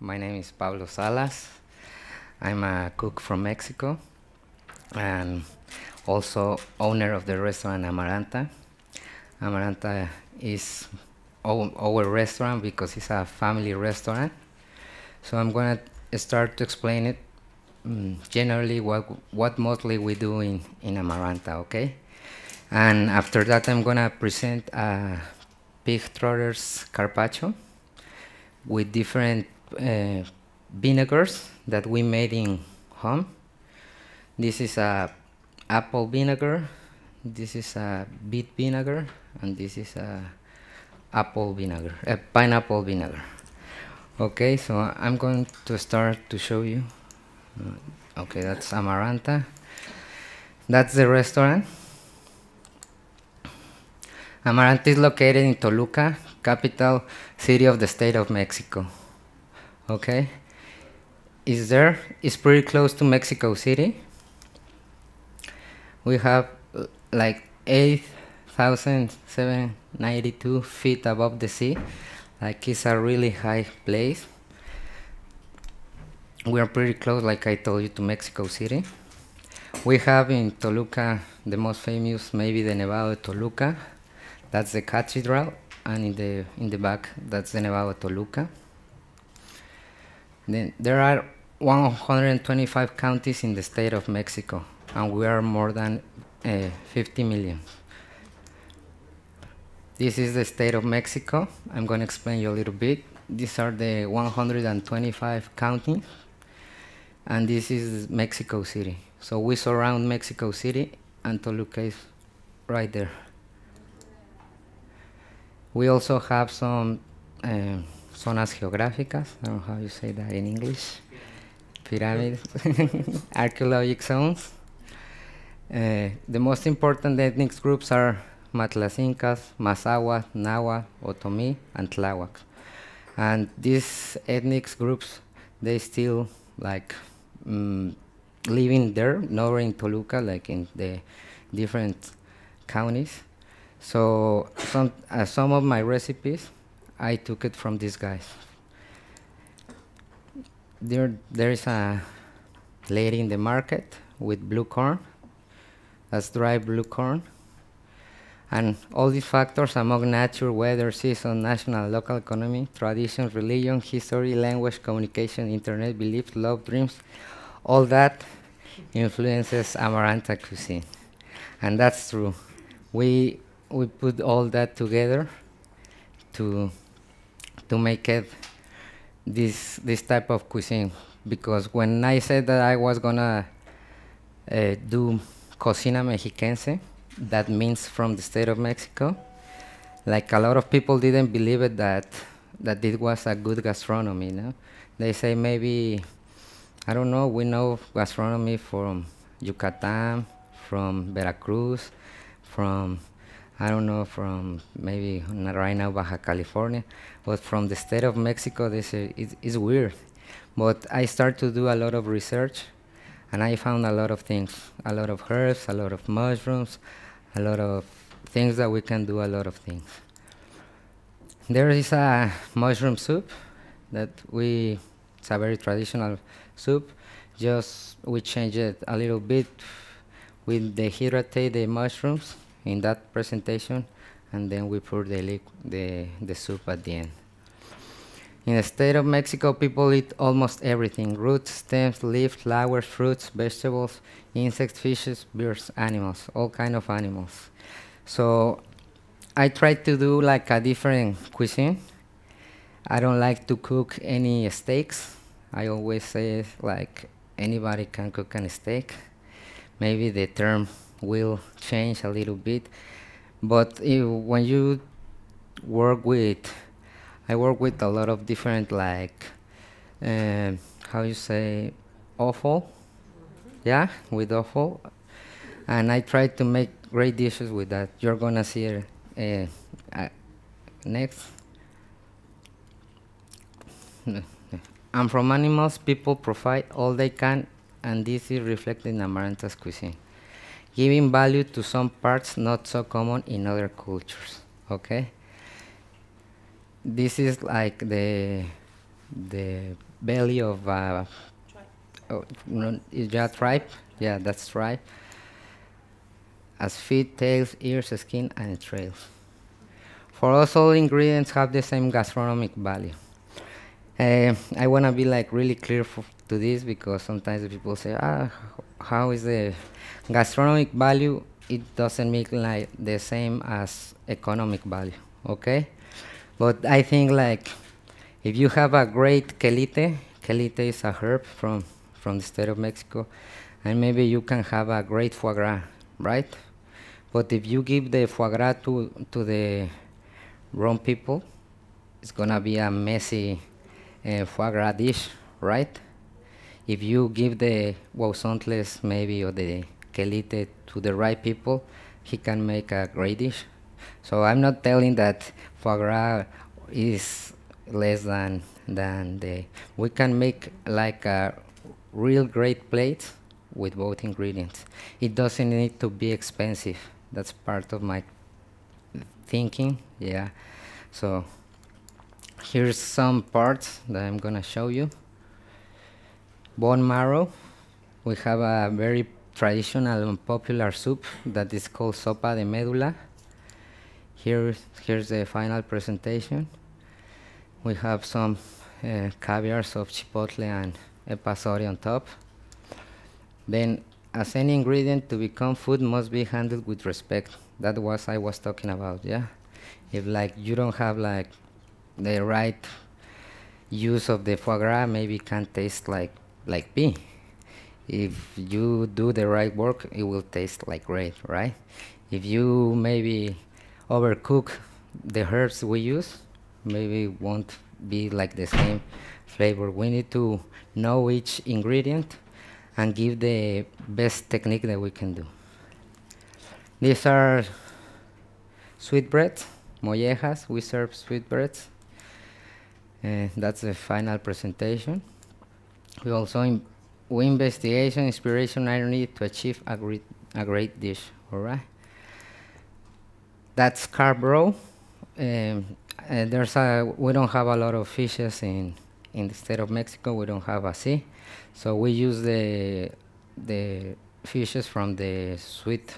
My name is Pablo Salas. I'm a cook from Mexico and also owner of the restaurant Amaranta. Amaranta is our restaurant because it's a family restaurant. So I'm going to start to explain it generally what mostly we do in Amaranta, okay? And after that, I'm going to present a pig trotters carpaccio with different vinegars that we made in home. This is a apple vinegar, this is a beet vinegar, and this is a pineapple vinegar. Okay, so I'm going to start to show you. Okay, that's Amaranta. That's the restaurant. Amaranta is located in Toluca, capital city of the state of Mexico. Okay, it's pretty close to Mexico City. We have like 8,792 feet above the sea. Like, it's a really high place. We are pretty close, like I told you, to Mexico City. We have in Toluca the most famous, maybe the Nevado de Toluca. That's the cathedral, and in the back, that's the Nevado de Toluca. Then there are 125 counties in the state of Mexico, and we are more than 50 million. This is the state of Mexico. I'm going to explain you a little bit. These are the 125 counties, and this is Mexico City. So we surround Mexico City, and Toluca is right there. We also have some zonas geográficas. I don't know how you say that in English. Pyramids, archaeological zones. The most important ethnic groups are Matlacincas, Mazahua, Nahua, Otomí, and Tláhuac. And these ethnic groups, they still like living there, not in Toluca, like in the different counties. So some of my recipes, I took it from these guys. There is a lady in the market with blue corn. That's dry blue corn. And all these factors among nature, weather, season, national, local economy, tradition, religion, history, language, communication, internet, beliefs, love, dreams, all that influences Amaranta cuisine. And that's true. We put all that together to make it this type of cuisine. Because when I said that I was gonna do cocina mexiquense, that means from the state of Mexico, like a lot of people didn't believe it that it was a good gastronomy, you know? They say maybe, I don't know, we know gastronomy from Yucatan, from Veracruz, from, I don't know, from maybe right now Baja California, but from the state of Mexico, they say it's weird. But I started to do a lot of research, and I found a lot of things, a lot of herbs, a lot of mushrooms, a lot of things that we can do, a lot of things. There is a mushroom soup that it's a very traditional soup. Just we change it a little bit. We dehydrate the mushrooms in that presentation, and then we pour the soup at the end. In the state of Mexico, people eat almost everything: roots, stems, leaves, flowers, fruits, vegetables, insects, fishes, birds, animals, all kind of animals. So I try to do like a different cuisine. I don't like to cook any steaks. I always say like anybody can cook a steak. Maybe the term will change a little bit, but when you work with, I work with a lot of different, like, how you say, offal? Yeah, with offal. And I try to make great dishes with that. You're gonna see it next. And from animals, people provide all they can, and this is reflected in Amaranta's cuisine, giving value to some parts not so common in other cultures, okay? This is like the the belly of is that tribe? Yeah, that's tribe. As feet, tails, ears, skin, and entrails. For us, all ingredients have the same gastronomic value. I want to be like really clear to this because sometimes the people say, how is the gastronomic value? It doesn't make like the same as economic value, okay? But I think like if you have a great quelite, quelite is a herb from the state of Mexico, and maybe you can have a great foie gras, right? But if you give the foie gras to the wrong people, it's gonna be a messy foie gras dish, right? If you give the guauzontles maybe or the quelite to the right people, he can make a great dish. So I'm not telling that foie gras is less than the. We can make like a real great plate with both ingredients. It doesn't need to be expensive. That's part of my thinking. Yeah. So here's some parts that I'm gonna show you. Bone marrow. We have a very traditional and popular soup that is called sopa de médula. Here's the final presentation. We have some caviars of chipotle and epasori on top. Then, as any ingredient to become food must be handled with respect. That was I was talking about, yeah? If like you don't have like the right use of the foie gras, maybe it can taste like pea. If you do the right work, it will taste like great, right? If you maybe overcook the herbs we use, maybe it won't be like the same flavor. We need to know each ingredient and give the best technique that we can do. These are sweetbreads, mollejas. We serve sweetbreads. That's the final presentation. We also we investigation, inspiration, irony to achieve a great dish. All right. That's carp roe. We don't have a lot of fishes in the state of Mexico. We don't have a sea, so we use the fishes from the sweet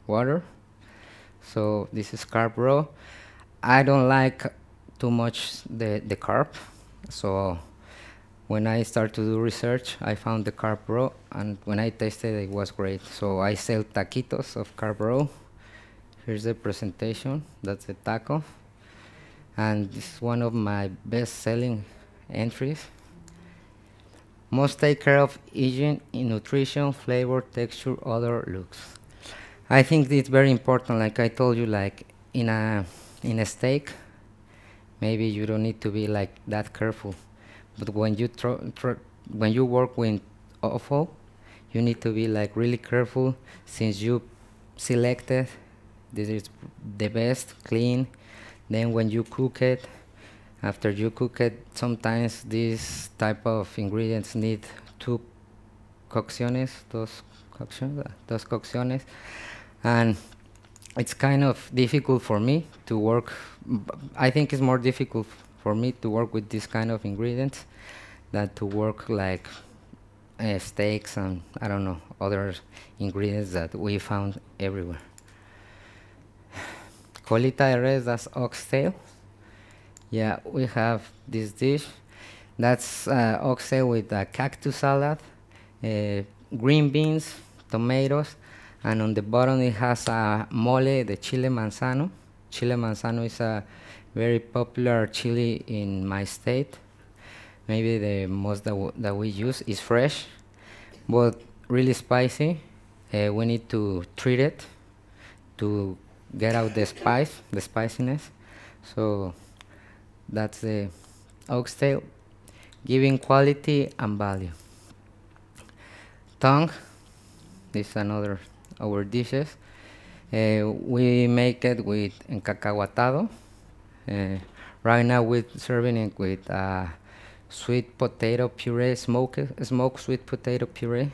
water. So this is carp roe. I don't like too much the carp, so when I started to do research, I found the carp roe, and when I tasted it, it was great. So I sell taquitos of carp roe. Here's the presentation. That's the taco. And this is one of my best-selling entries. Must take care of hygiene in nutrition, flavor, texture, other looks. I think it's very important. Like I told you, like in a steak, maybe you don't need to be like that careful. But when you work with offal, you need to be like really careful, since you selected this is the best, clean. Then when you cook it, after you cook it, sometimes these type of ingredients need two cocciones, dos cocciones, and it's kind of difficult for me to work. I think it's more difficult for me to work with this kind of ingredients than to work like steaks and I don't know, other ingredients that we found everywhere. Colita de res, that's oxtail. Yeah, we have this dish. That's oxtail with a cactus salad, green beans, tomatoes, and on the bottom it has a mole, the chile manzano. Chile manzano is a very popular chili in my state. Maybe the most that we use is fresh, but really spicy. We need to treat it to get out the spiciness. So that's the oxtail, giving quality and value. Tongue, this is another our dishes. We make it with encacahuatado. Right now we're serving it with sweet potato puree, smoked sweet potato puree.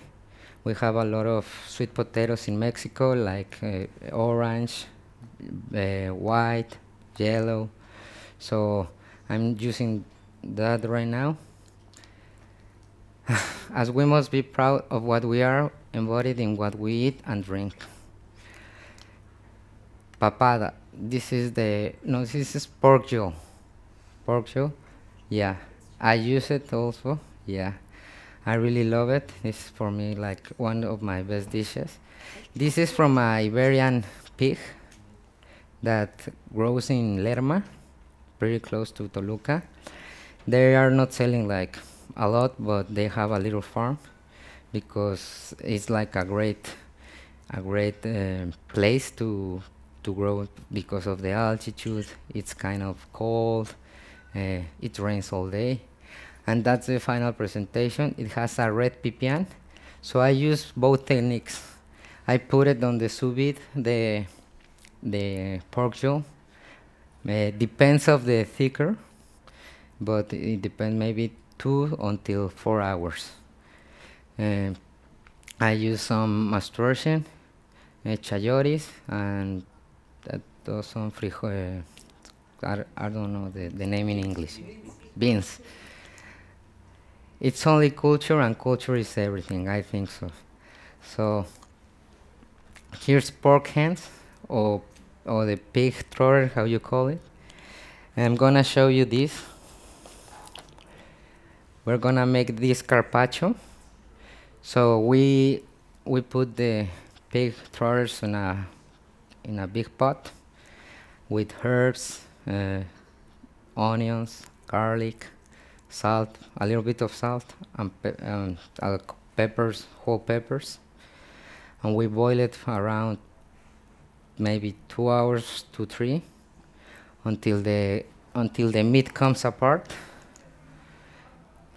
We have a lot of sweet potatoes in Mexico, like orange, white, yellow. So I'm using that right now. As we must be proud of what we are, embodied in what we eat and drink. Papada. This is this is pork jowl. Pork jowl? Yeah. I use it also. Yeah. I really love it. It's for me like one of my best dishes. This is from a Iberian pig that grows in Lerma, pretty close to Toluca. They are not selling like a lot, but they have a little farm because it's like a great place to grow because of the altitude. It's kind of cold. It rains all day, and that's the final presentation. It has a red pipián, so I use both techniques. I put it on the sous vide, the pork jowl. Depends of the thicker, but it depends maybe 2 until 4 hours. I use some masturation, chayotes, and some frijoles. I don't know the name in English. Beans. It's only culture, and culture is everything. I think so. So here's pork hands, or the pig trotter, how you call it. And I'm gonna show you this. We're gonna make this carpaccio. So we put the pig trotters in a big pot with herbs, onions, garlic, salt, a little bit of salt, and peppers, whole peppers, and we boil it for around maybe 2 hours to 3 until the meat comes apart.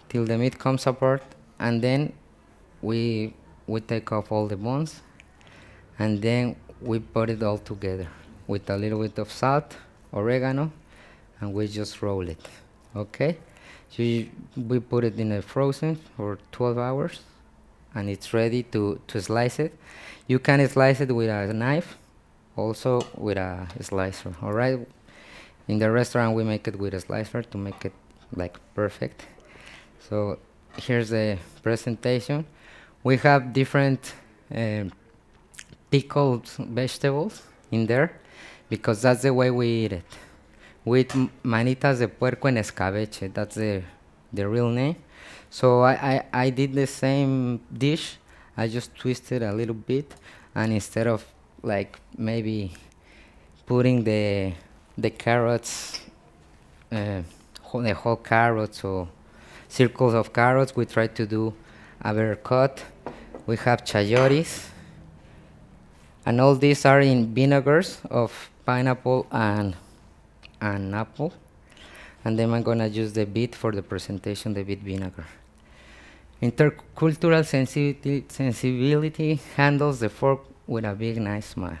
Till the meat comes apart, and then we take off all the bones, and then we put it all together with a little bit of salt, oregano, and we just roll it. Okay, so we put it in a frozen for 12 hours, and it's ready to slice it. You can slice it with a knife, also with a slicer. All right, in the restaurant we make it with a slicer to make it like perfect. So here's the presentation. We have different pickled vegetables in there because that's the way we eat it. With manitas de puerco en escabeche, that's the real name. So I did the same dish. I just twisted a little bit, and instead of like maybe putting the carrots, the whole carrots or circles of carrots, we try to do a better cut. We have chayotes, and all these are in vinegars of pineapple and apple. And then I'm gonna use the beet for the presentation, the beet vinegar. Intercultural sensibility handles the fork with a big nice smile.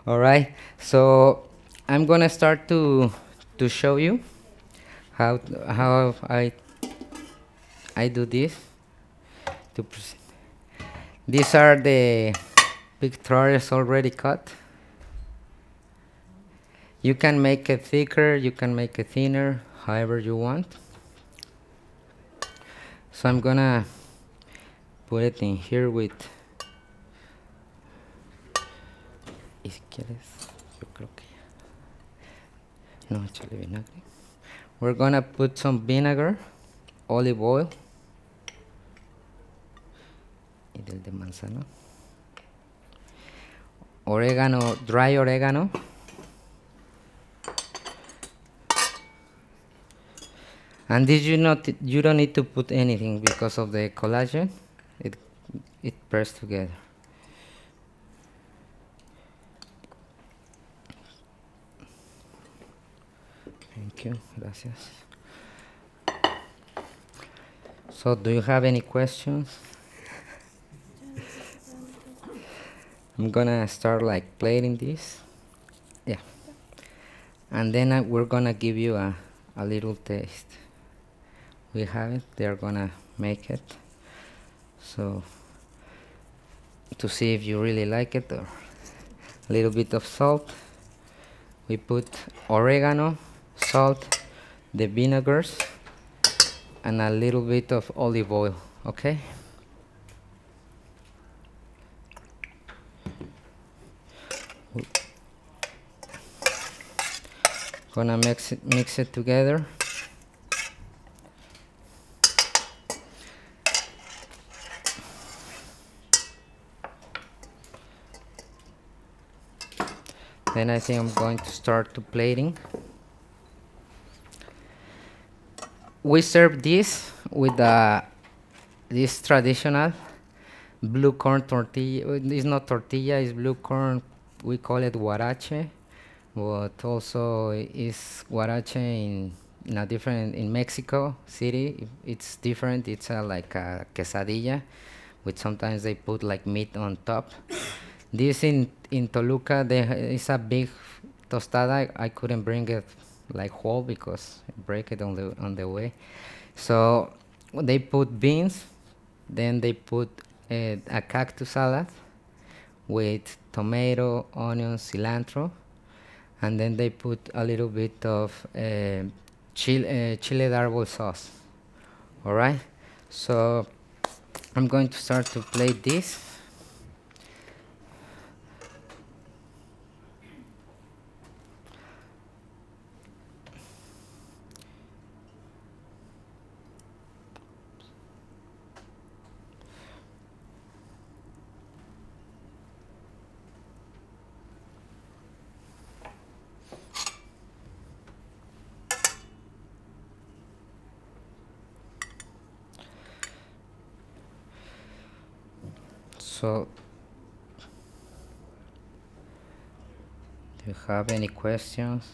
All right, so I'm gonna start to show you how I do this. These are the big trotters already cut. You can make it thicker, you can make it thinner, however you want. So I'm gonna put it in here with, si quieres, yo creo que no, échale vinagre. We're gonna put some vinegar, olive oil, y del de manzana, oregano, dry oregano, and this you don't need to put anything because of the collagen. It pairs together. Thank you, gracias. So do you have any questions? I'm gonna start like plating this. Yeah. And then we're gonna give you a little taste. We have it, they're gonna make it. So to see if you really like it, or a little bit of salt. We put oregano, salt, the vinegars, and a little bit of olive oil, okay? Gonna mix it together. Then I think I'm going to start to plating. We serve this with this traditional blue corn tortilla. It's not tortilla, it's blue corn. We call it huarache, but also is huarache in a different, in Mexico City. It's different. It's like a quesadilla, which sometimes they put like meat on top. This in Toluca, there is a big tostada. I couldn't bring it like whole because I break it on the way. So they put beans, then they put a cactus salad with tomato, onion, cilantro, and then they put a little bit of chile d'arbol sauce. All right, so I'm going to start to plate this. So, do you have any questions?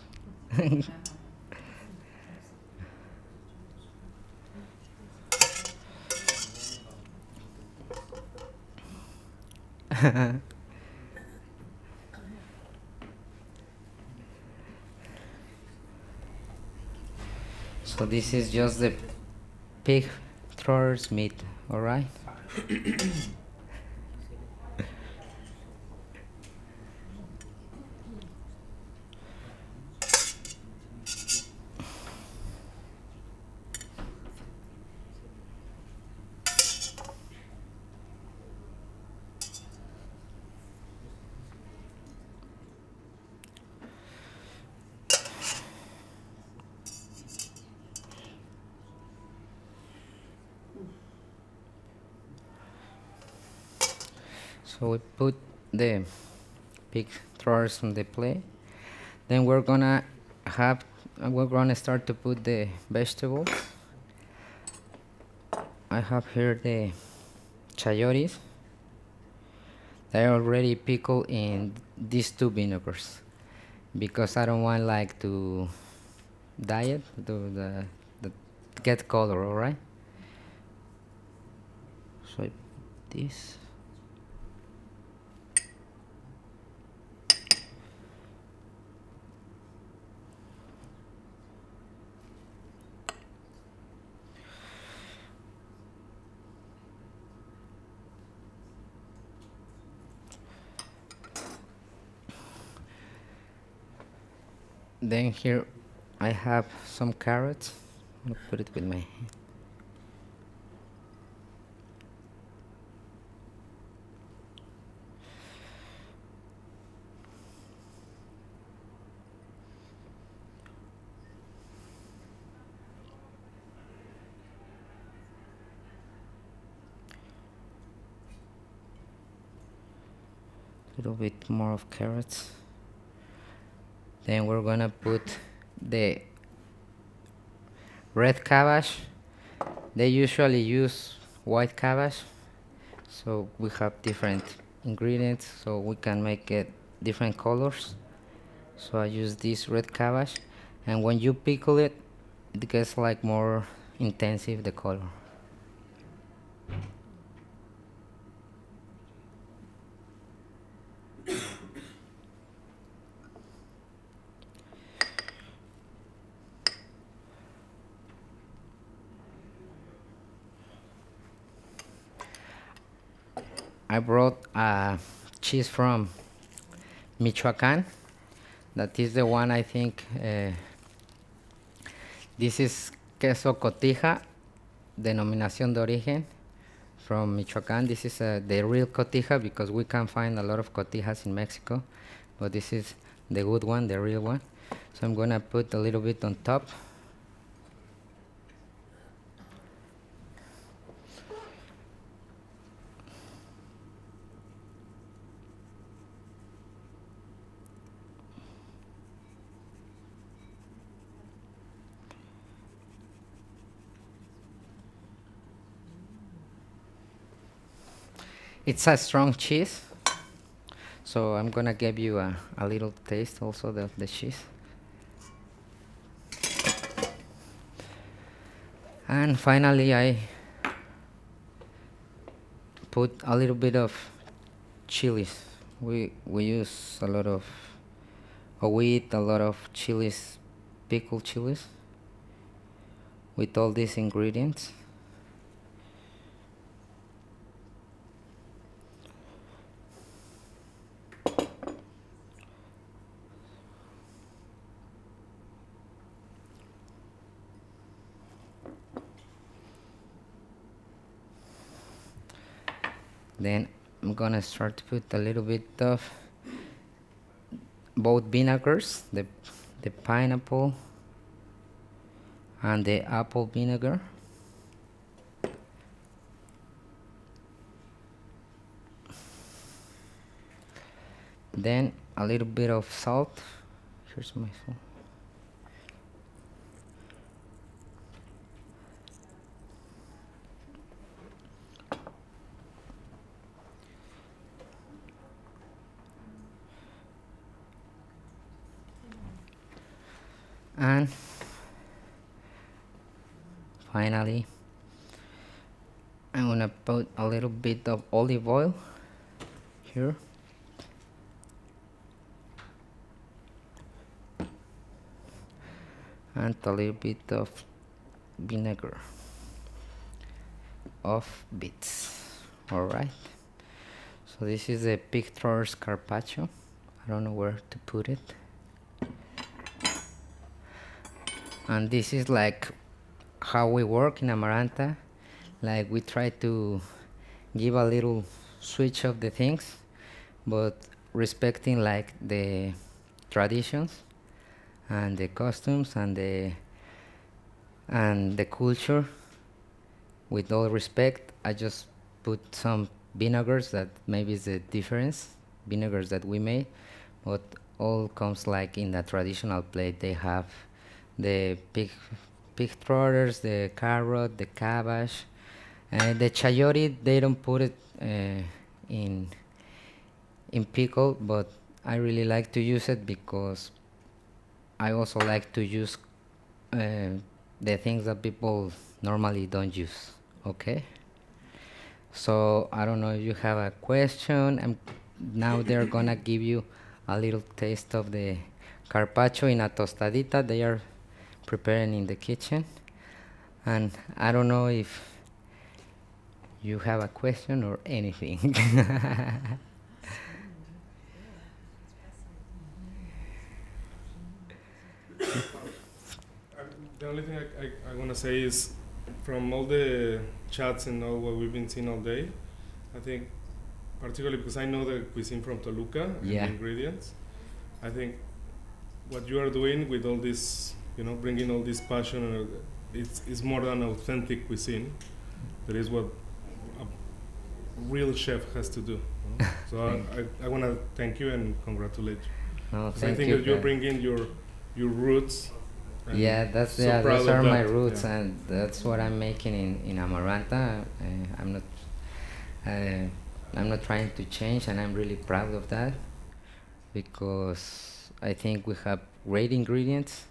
So this is just the pig thrower's meat, all right? So we put the pig throwers on the plate. Then we're gonna start to put the vegetables. I have here the chayotes. They're already pickled in these two vinegars because I don't want like to dye it, the get color, all right? So I put this. Then here I have some carrots. I'm gonna put it with my hand. A little bit more of carrots. Then we're gonna put the red cabbage. They usually use white cabbage, so we have different ingredients so we can make it different colors. So I use this red cabbage, and when you pickle it, it gets like more intensive, the color. I brought cheese from Michoacan. That is the one I think. This This is queso cotija, denominación de origen from Michoacán. This is the real cotija because we can find a lot of cotijas in Mexico, but this is the good one, the real one. So I'm gonna put a little bit on top. It's a strong cheese, so I'm gonna give you a little taste also of the cheese. And finally I put a little bit of chilies. We use a lot of, or we eat a lot of chilies, pickled chilies, with all these ingredients. Then I'm gonna start to put a little bit of both vinegars, the pineapple and the apple vinegar. Then a little bit of salt. Here's my salt. And finally, I'm gonna put a little bit of olive oil here. And a little bit of vinegar of beets. Alright. So this is a picture's carpaccio. I don't know where to put it. And this is like how we work in Amaranta. Like we try to give a little switch of the things, but respecting like the traditions and the costumes and the culture. With all respect, I just put some vinegars that maybe is the difference, vinegars that we made, but all comes like in the traditional plate. They have the pig trotters, the carrot, the cabbage, the chayote. They don't put it in pickle, but I really like to use it because I also like to use the things that people normally don't use. Okay, so I don't know if you have a question. Now they're gonna give you a little taste of the carpaccio in a tostadita. They are preparing in the kitchen, and I don't know if you have a question or anything. The only thing I want to say is, from all the chats and all what we've been seeing all day, I think, particularly because I know the cuisine from Toluca and the ingredients, I think what you are doing with all this, bringing all this passion, it's more than authentic cuisine. That is what a real chef has to do. So I want to thank you and congratulate you. No, I thank think you. that you're bringing your roots. Yeah, those are my roots, and that's what I'm making in Amaranta. I'm not trying to change, and I'm really proud of that, because I think we have great ingredients.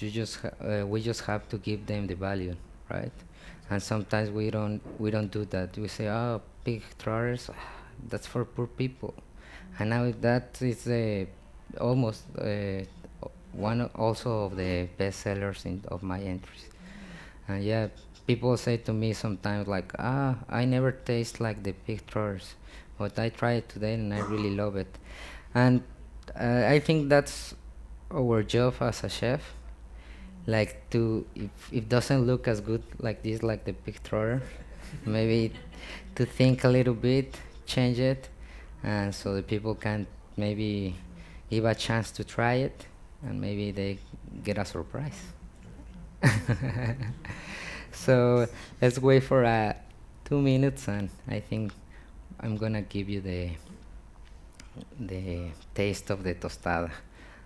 We just have to give them the value, right? And sometimes we don't do that. We say, oh, pig trotters, that's for poor people, and now that is almost one also of the best sellers of my entries. And yeah, people say to me sometimes like, I never taste like the pig trotters, but I tried it today and I really love it. And I think that's our job as a chef, like to, if it doesn't look as good like this, like the picture, maybe to think a little bit, change it, and so the people can maybe give a chance to try it, and maybe they get a surprise. So let's wait for 2 minutes, and I think I'm gonna give you the taste of the tostada.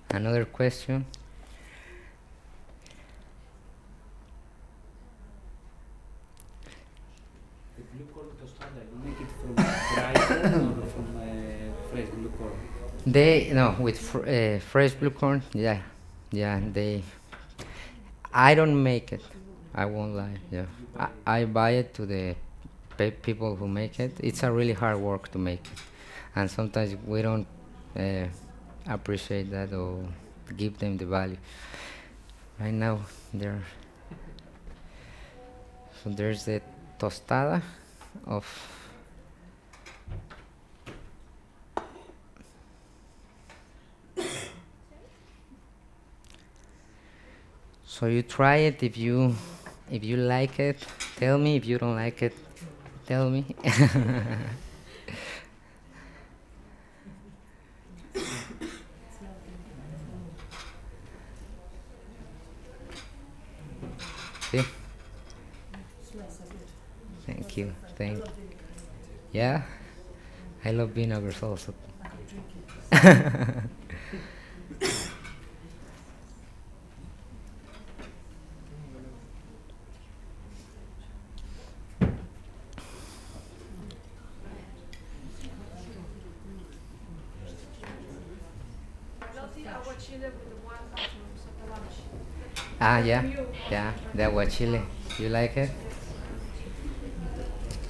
Another question. The blue corn tostada, you make it from dried corn or from fresh blue corn? They no with fresh blue corn. Yeah, yeah. I don't make it. I won't lie. Yeah, I buy it to the people who make it. It's a really hard work to make it, and sometimes we don't appreciate that or give them the value. Right now, so there's the tostada of. So you try it. If you like it, tell me. If you don't like it, tell me. See? Thank you. Yeah, I love vinegars also. Yeah, the aguachile. You like it?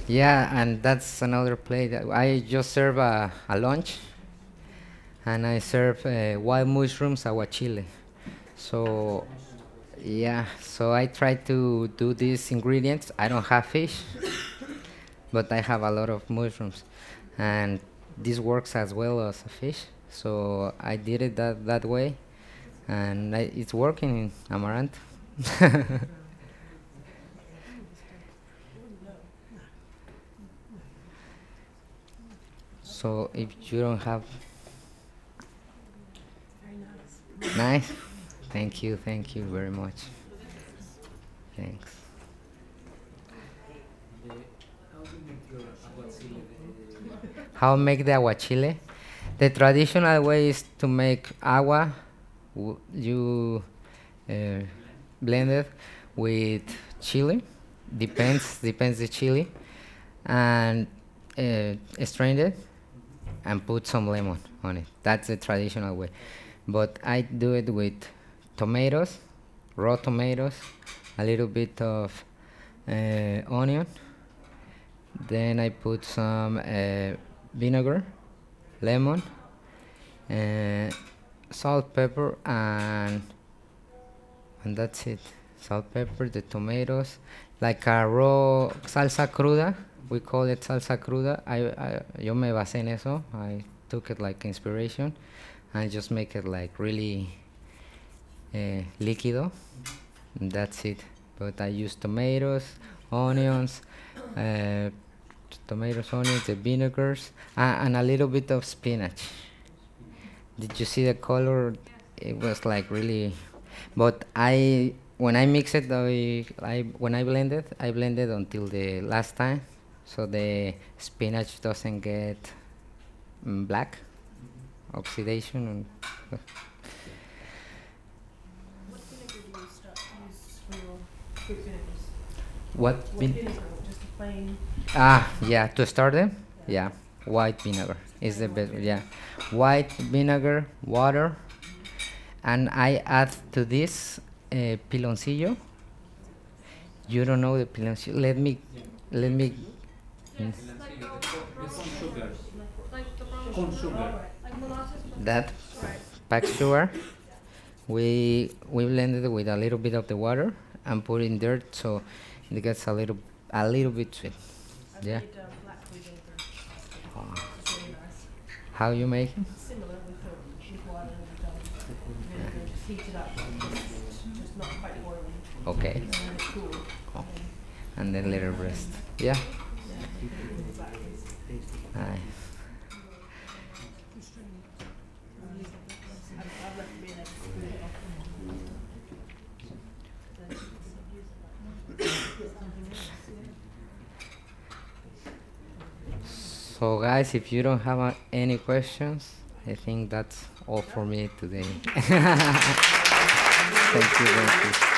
Yeah, and that's another plate. I just serve a lunch, and I serve wild mushrooms aguachile. So, yeah, so I try to do these ingredients. I don't have fish, but I have a lot of mushrooms, and this works as well as a fish. So I did it that way, and it's working in Amaranth. So if you don't have, nice. Thank you very much. Thanks. How make the aguachile? The traditional way is to make agua. You blend it with chili. Depends the chili, and strain it and put some lemon on it. That's the traditional way. But I do it with tomatoes, raw tomatoes, a little bit of onion. Then I put some vinegar, lemon, salt, pepper, and that's it. Salt, pepper, the tomatoes, like a raw salsa cruda. We call it salsa cruda. Yo me basé en eso. I took it like inspiration, and just make it like really líquido. And that's it. But I use tomatoes, onions, onions, the vinegars, and a little bit of spinach. Did you see the color? It was like really. But when I mix it, when I blend it until the last time, so the spinach doesn't get black, oxidation. What vinegar do you use for your fruit vinegars? What vinegar? Just a plain. Yeah, to start them, yeah, white vinegar is the best. Yeah, white vinegar, water, and I add to this piloncillo. You don't know the piloncillo? Let me. Con sugar. That packed sugar. We blend it with a little bit of the water and put in dirt, so it gets a little bit sweet. Yeah. How you make it? Similar with water and vinegar, just heat it up, just not quite oily. Okay. And then it's cool. Oh. And then little breast. Yeah. Nice. So guys, if you don't have any questions, I think that's all for me today. Thank you.